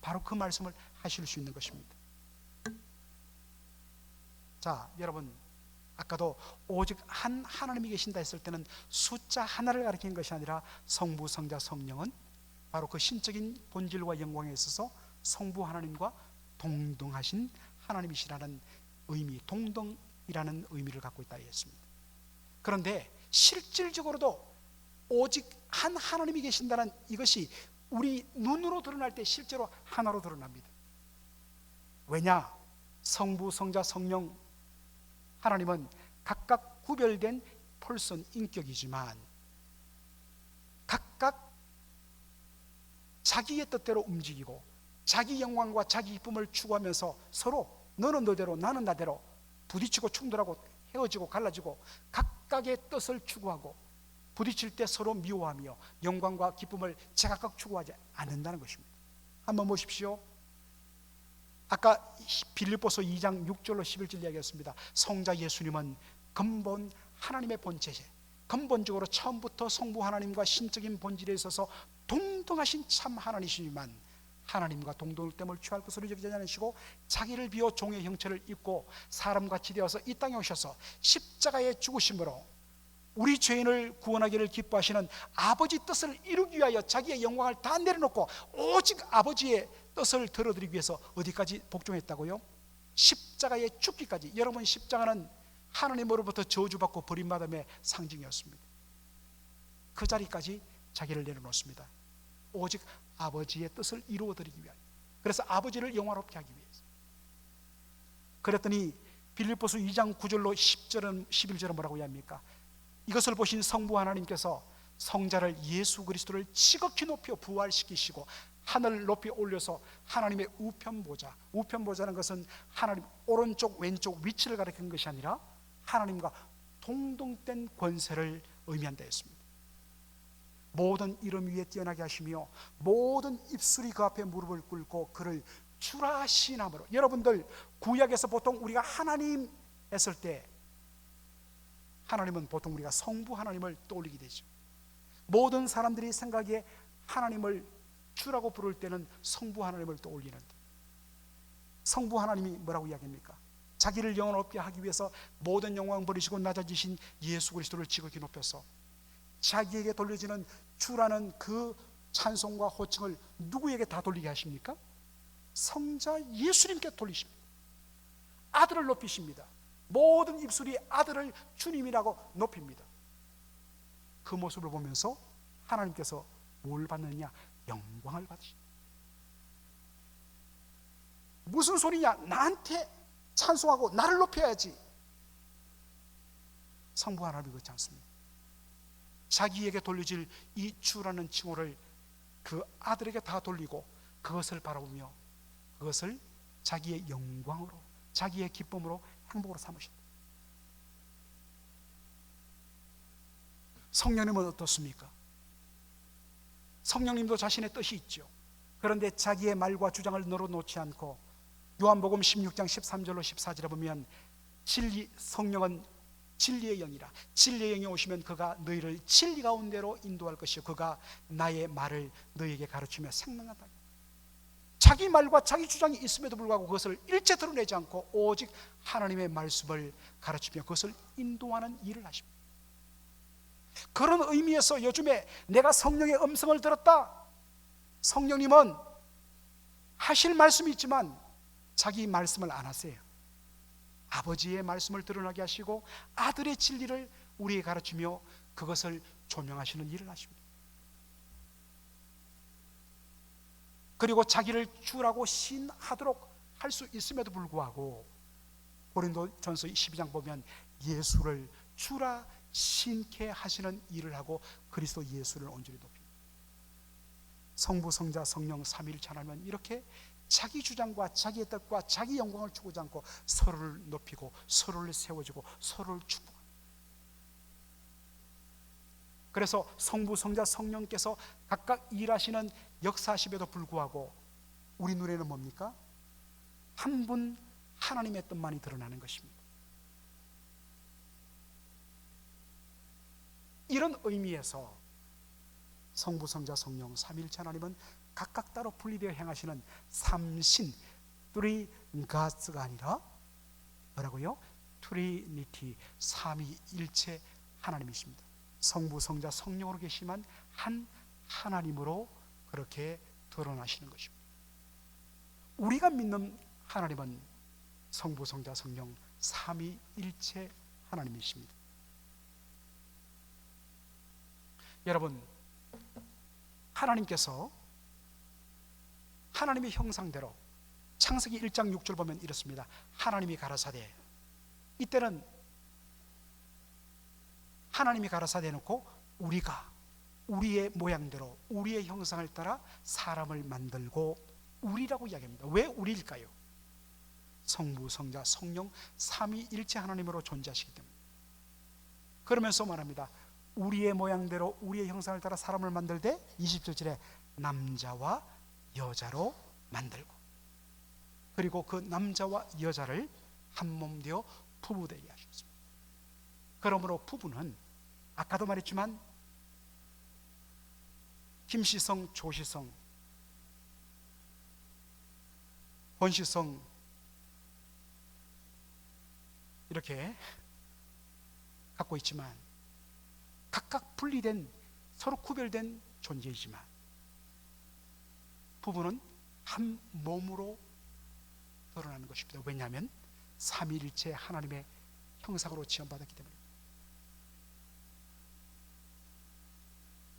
바로 그 말씀을 하실 수 있는 것입니다. 자, 여러분, 아까도 오직 한 하나님이 계신다 했을 때는 숫자 하나를 가리키는 것이 아니라 성부, 성자, 성령은 바로 그 신적인 본질과 영광에 있어서 성부 하나님과 동등하신 하나님이시라는 의미, 동등이라는 의미를 갖고 있다 했습니다. 그런데 실질적으로도 오직 한 하나님이 계신다는 이것이 우리 눈으로 드러날 때 실제로 하나로 드러납니다. 왜냐? 성부, 성자, 성령 하나님은 각각 구별된 펄슨 인격이지만 각각 자기의 뜻대로 움직이고 자기 영광과 자기 기쁨을 추구하면서 서로 너는 너대로 나는 나대로 부딪히고 충돌하고 헤어지고 갈라지고 각각의 뜻을 추구하고 부딪힐 때 서로 미워하며 영광과 기쁨을 제각각 추구하지 않는다는 것입니다. 한번 보십시오. 아까 빌립보서 2장 6절로 11절 이야기했습니다. 성자 예수님은 근본 하나님의 본체제, 근본적으로 처음부터 성부 하나님과 신적인 본질에 있어서 동등하신 참 하나님이시지만 하나님과 동등됨을 취할 것으로 여기지 않으시고 자기를 비워 종의 형체를 입고 사람같이 되어서 이 땅에 오셔서 십자가의 죽으심으로 우리 죄인을 구원하기를 기뻐하시는 아버지 뜻을 이루기 위하여 자기의 영광을 다 내려놓고 오직 아버지의 뜻을 들어드리기 위해서 어디까지 복종했다고요? 십자가에 죽기까지. 여러분, 십자가는 하나님으로부터 저주받고 버림받음의 상징이었습니다. 그 자리까지 자기를 내려놓습니다. 오직 아버지의 뜻을 이루어드리기 위하여. 그래서 아버지를 영화롭게 하기 위해서. 그랬더니 빌립보서 2장 9절로 10절은 11절은 뭐라고 이야기합니까? 이것을 보신 성부 하나님께서 성자를 예수 그리스도를 지극히 높여 부활시키시고 하늘 높이 올려서 하나님의 우편보좌, 우편보좌는 것은 하나님 오른쪽 왼쪽 위치를 가리키는 것이 아니라 하나님과 동등된 권세를 의미한다 했습니다. 모든 이름 위에 뛰어나게 하시며 모든 입술이 그 앞에 무릎을 꿇고 그를 주라 시인함으로. 여러분들, 구약에서 보통 우리가 하나님 했을 때 하나님은 보통 우리가 성부 하나님을 떠올리게 되죠. 모든 사람들이 생각에 하나님을 주라고 부를 때는 성부 하나님을 떠올리는데, 성부 하나님이 뭐라고 이야기합니까? 자기를 영원롭게 하기 위해서 모든 영광 버리시고 낮아지신 예수 그리스도를 지극히 높여서 자기에게 돌려지는 주라는 그 찬송과 호칭을 누구에게 다 돌리게 하십니까? 성자 예수님께 돌리십니다. 아들을 높이십니다. 모든 입술이 아들을 주님이라고 높입니다. 그 모습을 보면서 하나님께서 뭘 받느냐? 영광을 받으십니다. 무슨 소리냐? 나한테 찬송하고 나를 높여야지. 성부 하나님이 그렇지 않습니다. 자기에게 돌려질 이 주라는 칭호를 그 아들에게 다 돌리고 그것을 바라보며 그것을 자기의 영광으로, 자기의 기쁨으로, 행복으로 삼으신다. 성령님은 어떻습니까? 성령님도 자신의 뜻이 있죠. 그런데 자기의 말과 주장을 늘어놓지 않고 요한복음 16장 13절로 14절에 보면 성령은 진리의 영이라. 진리의 영이 오시면 그가 너희를 진리 가운데로 인도할 것이요 그가 나의 말을 너희에게 가르치며 생명하다. 자기 말과 자기 주장이 있음에도 불구하고 그것을 일체 드러내지 않고 오직 하나님의 말씀을 가르치며 그것을 인도하는 일을 하십니다. 그런 의미에서 요즘에 내가 성령의 음성을 들었다. 성령님은 하실 말씀이 있지만 자기 말씀을 안 하세요. 아버지의 말씀을 드러나게 하시고 아들의 진리를 우리에게 가르치며 그것을 조명하시는 일을 하십니다. 그리고 자기를 주라고 시인하도록 할 수 있음에도 불구하고 고린도전서 12장 보면 예수를 주라 신케 하시는 일을 하고 그리스도 예수를 온전히 높입니다. 성부, 성자, 성령 삼위일체 하나님은 이렇게 자기 주장과 자기의 뜻과 자기 영광을 추구하지 않고 서로를 높이고 서로를 세워주고 서로를 축복합니다. 그래서 성부, 성자, 성령께서 각각 일하시는 역사하심에도 불구하고 우리 눈에는 뭡니까? 한 분 하나님의 뜻만이 드러나는 것입니다. 이런 의미에서 성부, 성자, 성령 삼위일체 하나님은 각각 따로 분리되어 행하시는 삼신, three gods가 아니라 뭐라고요? 트리니티, 삼위일체 하나님이십니다. 성부, 성자, 성령으로 계시만 한 하나님으로 그렇게 드러나시는 것입니다. 우리가 믿는 하나님은 성부, 성자, 성령 삼위일체 하나님이십니다. 여러분, 하나님께서 하나님의 형상대로 창세기 1장 6절 보면 이렇습니다. 하나님이 가라사대, 이때는 하나님이 가라사대 놓고 우리가 우리의 모양대로 우리의 형상을 따라 사람을 만들고, 우리라고 이야기합니다. 왜 우리일까요? 성부, 성자, 성령 삼위일체 하나님으로 존재하시기 때문에. 그러면서 말합니다. 우리의 모양대로 우리의 형상을 따라 사람을 만들되 27절에 남자와 여자로 만들고, 그리고 그 남자와 여자를 한 몸 되어 부부 되게 하셨습니다. 그러므로 부부는 아까도 말했지만 김씨성, 조씨성, 권씨성 이렇게 갖고 있지만 각각 분리된, 서로 구별된 존재이지만 부부는 한 몸으로 드러나는 것입니다. 왜냐하면 삼위일체 하나님의 형상으로 지음받았기 때문입니다.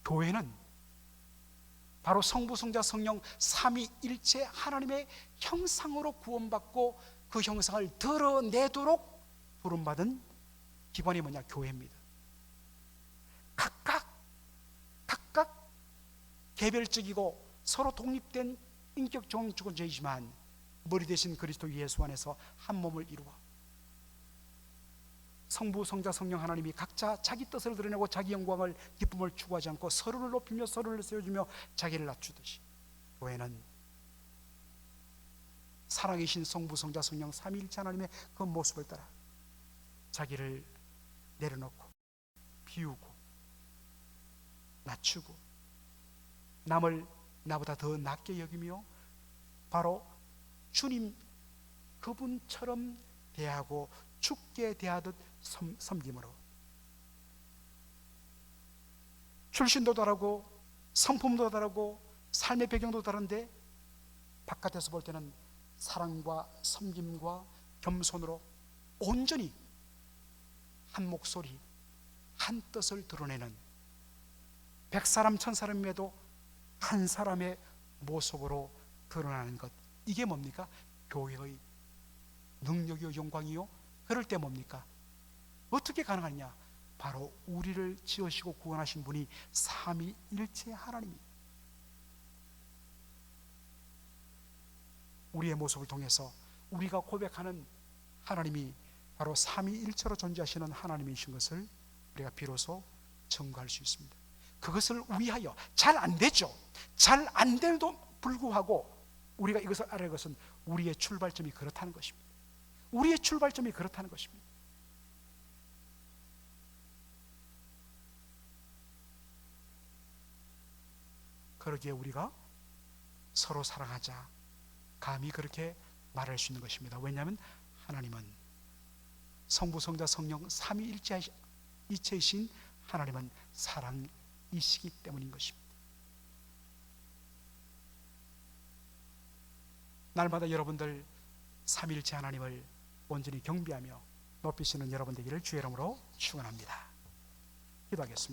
교회는 바로 성부, 성자, 성령 삼위일체 하나님의 형상으로 구원받고 그 형상을 드러내도록 부름받은 기관이 뭐냐? 교회입니다. 각각 개별적이고 서로 독립된 인격 존재이지만 머리 대신 그리스도 예수 안에서 한 몸을 이루어 성부, 성자, 성령 하나님이 각자 자기 뜻을 드러내고 자기 영광을, 기쁨을 추구하지 않고 서로를 높이며 서로를 세워주며 자기를 낮추듯이 교회는 살아계신 성부, 성자, 성령 삼위일체 하나님의 그 모습을 따라 자기를 내려놓고 비우고 낮추고 남을 나보다 더 낮게 여기며 바로 주님 그분처럼 대하고 죽게 대하듯 섬김으로 출신도 다르고 성품도 다르고 삶의 배경도 다른데 바깥에서 볼 때는 사랑과 섬김과 겸손으로 온전히 한 목소리 한 뜻을 드러내는 100사람 1000사람임에도 한 사람의 모습으로 드러나는 것, 이게 뭡니까? 교회의 능력이요 영광이요. 그럴 때 뭡니까? 어떻게 가능하냐? 바로 우리를 지으시고 구원하신 분이 삼위일체 하나님입니다. 우리의 모습을 통해서 우리가 고백하는 하나님이 바로 삼위일체로 존재하시는 하나님이신 것을 우리가 비로소 증거할 수 있습니다. 그것을 위하여 잘 안 되죠. 잘 안 돼도 불구하고 우리가 이것을 알아야 할 것은 우리의 출발점이 그렇다는 것입니다. 우리의 출발점이 그렇다는 것입니다. 그러기에 우리가 서로 사랑하자 감히 그렇게 말할 수 있는 것입니다. 왜냐하면 하나님은 성부, 성자, 성령 삼위일체이신 하나님은 사랑이시기 때문인 것입니다. 날마다 여러분들 삼위일체 하나님을 온전히 경배하며 높이시는 여러분 되기를 주의 이름으로 축원합니다. 기도하겠습니다.